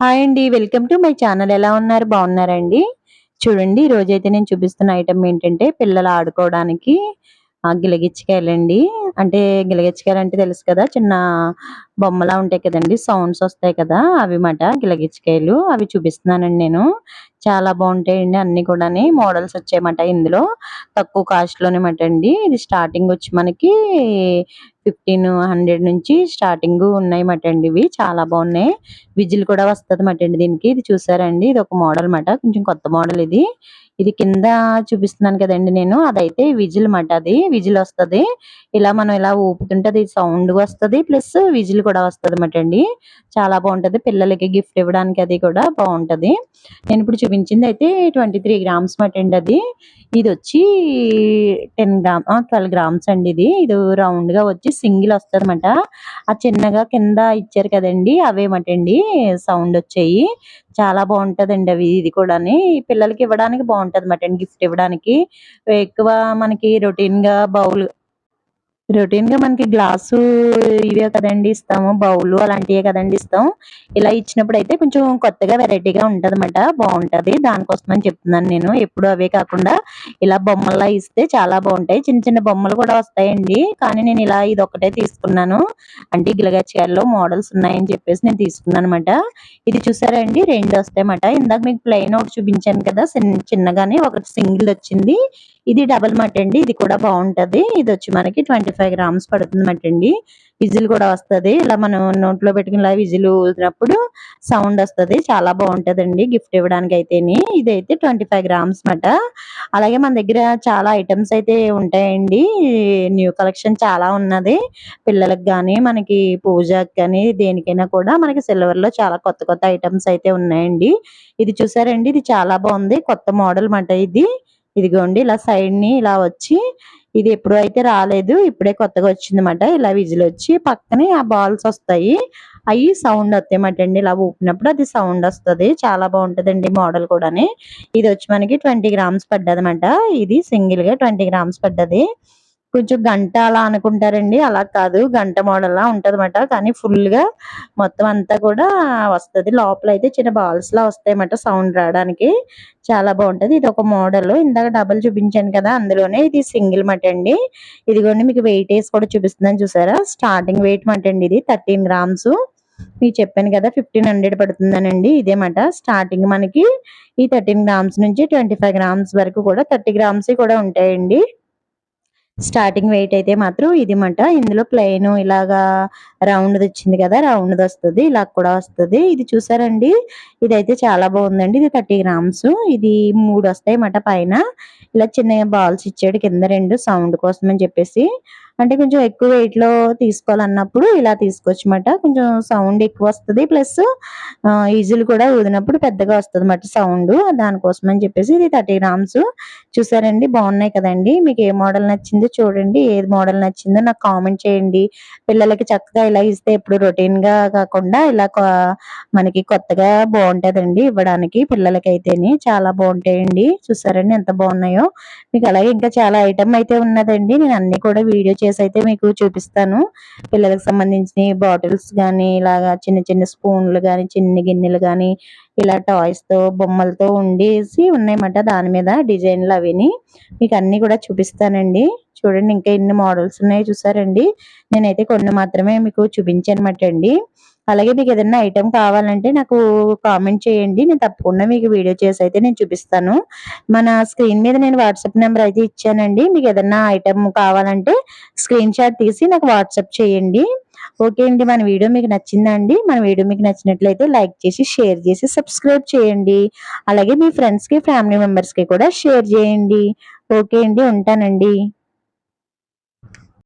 Hi అండి. Welcome to my channel. ఎలా ఉన్నారు? బాగున్నారండి? చూడండి, ఈరోజైతే నేను చూపిస్తున్న ఐటెమ్ ఏంటంటే పిల్లలు ఆడుకోవడానికి గిలగిచ్చికాయలండి. అంటే గిలగిచ్చికాయలంటే తెలుసు కదా! చిన్న బొమ్మలా ఉంటాయి కదండీ! సౌండ్స్ వస్తాయి కదా! అవి మాట గిలగిచ్చికాయలు. అవి చూపిస్తున్నానండి నేను. చాలా బాగుంటాయండి అన్నీ కూడాని. మోడల్స్ వచ్చాయన్నమాట ఇందులో. తక్కువ కాస్ట్‌లోనే మాట అండి. ఇది స్టార్టింగ్ వచ్చి మనకి 1500 నుంచి స్టార్టింగ్ ఉన్నాయన్నమాట అండి ఇవి. చాలా బాగున్నాయి. విజిల్ కూడా వస్తదన్నమాట అండి దీనికి. ఇది చూసారా అండి? ఇదొక మోడల్ మాట. కొంచెం కొత్త మోడల్ ఇది. ఇది కింద చూపిస్తున్నాను కదండీ నేను. అదైతే విజిల్ మాట అది. విజిల్ వస్తది. మనం ఇలా ఊపుతుంటే అది సౌండ్ వస్తది. ప్లస్ విజిల్ కూడా వస్తదన్నమాట అండి. చాలా బాగుంటది. పిల్లలకి గిఫ్ట్ ఇవ్వడానికి అది కూడా బాగుంటది. నేను ఇప్పుడు చూపించిందయితే 23 గ్రామ్స్ మాట అండి అది. ఇదొచ్చి 12 గ్రామ్స్ అండి ఇది. ఇది రౌండ్‌గా వచ్చి సింగిల్ వస్తదన్నమాట. ఆ చిన్నగా కింద ఇచ్చారు కదండీ! అవేమటండి సౌండొచ్చాయి. చాలా బావుంటదండి అవి. ఇది కూడాని పిల్లలకి ఇవ్వడానికి బావుంటదన్నమాటండి గిఫ్ట్ ఇవ్వడానికి. ఎక్కువ మనకి రొటీన్‌గా మనకి గ్లాసు ఇవే కదండీ ఇస్తాము. బౌలు అలాంటియే కదండీ ఇస్తాం. ఇలా ఇచ్చినప్పుడైతే కొంచెం కొత్తగా వెరైటీగా ఉంటదన్నమాట. బావుంటది. దానికోసమని చెప్తున్నాను నేను. ఎప్పుడు అవే కాకుండా ఇలా బొమ్మల్లా ఇస్తే చాలా బావుంటాయి. చిన్న చిన్న బొమ్మలు కూడా వస్తాయండి. కానీ నేను ఇలా ఇదొక్కటే తీసుకున్నాను. అంటే గిలగచ్చికాయల్లో మోడల్స్ ఉన్నాయని చెప్పేసి నేను తీసుకున్నానన్నమాట. ఇది చూసారా అండి 2 వస్తాయన్నమాట. ఇందాక మీకు ప్లెయిన్ ఒకటి చూపించాను కదా! చిన్నగానే ఒకటి సింగిల్‌దొచ్చింది. ఇది డబుల్ మాట అండి. ఇది కూడా బావుంటది. ఇదొచ్చి మనకి 25 గ్రామ్స్ పడుతుందన్నమాట అండి. విజిల్ కూడా వస్తది. ఇలా మనం నోట్లో పెట్టుకొని ఇలా విజిల్ ఊదినప్పుడు సౌండ్ వస్తది. చాలా బావుంటదండి గిఫ్ట్ ఇవ్వడానికైతేని. ఇదైతే 25 గ్రామ్స్ మాట. అలాగే మన దగ్గర చాలా ఐటెమ్స్ అయితే ఉంటాయండి. న్యూ కలెక్షన్ చాలా ఉన్నది. పిల్లలకి గాని, మనకి పూజకి గాని, దేనికైనా కూడా మనకి సిల్వర్‌లో చాలా కొత్త కొత్త ఐటెమ్స్ అయితే ఉన్నాయండి. ఇది చూసారండి? ఇది చాలా బావుంది. కొత్త మోడల్ మాట ఇది. ఇదిగోండి ఇలా సైడ్‌ని ఇలా వచ్చి ఇది ఎప్పుడూ అయితే రాలేదు. ఇప్పుడే కొత్తగా వచ్చిందన్నమాట. ఇలా విజిలొచ్చి పక్కనే ఆ బాల్స్ వస్తాయి. అయి సౌండ్ వస్తాయన్నమాటండి. ఇలా ఊపినప్పుడు అది సౌండ్ వస్తది. చాలా బావుంటదండి మోడల్ కూడాని. ఇదొచ్చి మనకి 20 గ్రామ్స్ పడ్డదన్నమాట. ఇది సింగిల్‌గా 20 గ్రామ్స్ పడ్డది. కొంచెం గంట అలా అనుకుంటారండి. అలా కాదు. గంట మోడల్‌లా ఉంటదన్నమాట. కానీ ఫుల్‌గా మొత్తం అంతా కూడా వస్తది. లోపలైతే చిన్న బాల్స్‌లా వస్తాయన్నమాట సౌండ్ రాడానికి. చాలా బావుంటది. ఇదొక మోడలు. ఇందాక డబుల్ చూపించాను కదా! అందులోనే ఇది సింగిల్ మాట అండి. ఇదిగోండి మీకు వెయిట్ ఏసి కూడా చూపిస్తున్నాను చూసారా? స్టార్టింగ్ వెయిట్ మాట అండి ఇది 13 గ్రామ్స్. మీకు చెప్పాను కదా! 1500 పడుతుందనండి. ఇదే మాట. స్టార్టింగ్ మనకి ఈ 13 గ్రామ్స్ నుంచి 25 గ్రామ్స్ వరకు కూడా 30 గ్రామ్స్‌యి కూడా ఉంటాయండి. స్టార్టింగ్ వెయిట్ అయితే మాత్రం ఇది మాట. ఇందులో ప్లెయిను ఇలాగా రౌండ్‌దొచ్చింది కదా! రౌండ్‌దొస్తది. ఇలా కూడా వస్తది. ఇది చూసారండి? ఇదైతే చాలా బావుందండి. ఇది 30 గ్రామ్స్. ఇది 3 వస్తాయన్నమాట పైన. ఇలా చిన్న బాల్స్ ఇచ్చాడు కింద 2 సౌండ్ కోసం అని చెప్పేసి. అంటే కొంచెం ఎక్కువ వెయిట్‌లో తీసుకోవాలన్నప్పుడు ఇలా తీసుకోవచ్చన్నమాట. కొంచెం సౌండ్ ఎక్కువొస్తది. ప్లస్ ఈజిల్ కూడా ఊదినప్పుడు పెద్దగా వస్తదన్నమాట సౌండు. దానికోసమని చెప్పేసి ఇది 30 గ్రామ్స్. చూసారండి బాగున్నాయి కదండీ! మీకు ఏ మోడల్ నచ్చిందో చూడండి. ఏది మోడల్ నచ్చిందో నాకు కామెంట్ చేయండి. పిల్లలకి చక్కగా ఇలా ఇస్తే ఎప్పుడు రొటీన్‌గా కాకుండా ఇలా మనకి కొత్తగా బావుంటదండి ఇవ్వడానికి పిల్లలకైతేని. చాలా బావుంటాయండి. చూసారండి ఎంత బాగున్నాయో. మీకు అలాగే ఇంకా చాలా ఐటెమ్ అయితే ఉన్నదండి. నేను అన్నీ కూడా వీడియో చేసైతే మీకు చూపిస్తాను. పిల్లలకి సంబంధించినయి బాటిల్స్ గానీ, ఇలాగా చిన్న చిన్న స్పూన్‌లు గానీ, చిన్ని గిన్నెలు గానీ, ఇలా టాయ్స్‌తో, బొమ్మలతో ఉండేసి ఉన్నాయన్నమాట దాని మీద డిజైన్‌లవిని. మీకన్నీ కూడా చూపిస్తానండి. చూడండి ఇంకా ఎన్ని మోడల్స్ ఉన్నాయో చూసారండి. నేనైతే కొన్ని మాత్రమే మీకు చూపించానమాట అండి. అలాగే మీకేదన్నా ఐటెమ్ కావాలంటే నాకు కామెంట్ చేయండి. నేను తప్పకుండా మీకు వీడియో చేసైతే నేను చూపిస్తాను. మన స్క్రీన్ మీద నేను వాట్సాప్ నంబర్ అయితే ఇచ్చానండి. మీకేదన్నా ఐటెమ్ కావాలంటే స్క్రీన్ షాట్ తీసి నాకు వాట్సాప్ చేయండి. ఓకే అండి. మన వీడియో మీకు నచ్చిందా అండి? మన వీడియో మీకు నచ్చినట్లయితే లైక్ చేసి, షేర్ చేసి, సబ్స్క్రైబ్ చేయండి. అలాగే మీ ఫ్రెండ్స్‌కి, ఫ్యామిలీ మెంబర్స్‌కి కూడా షేర్ చేయండి. ఓకే అండి. ఉంటానండి.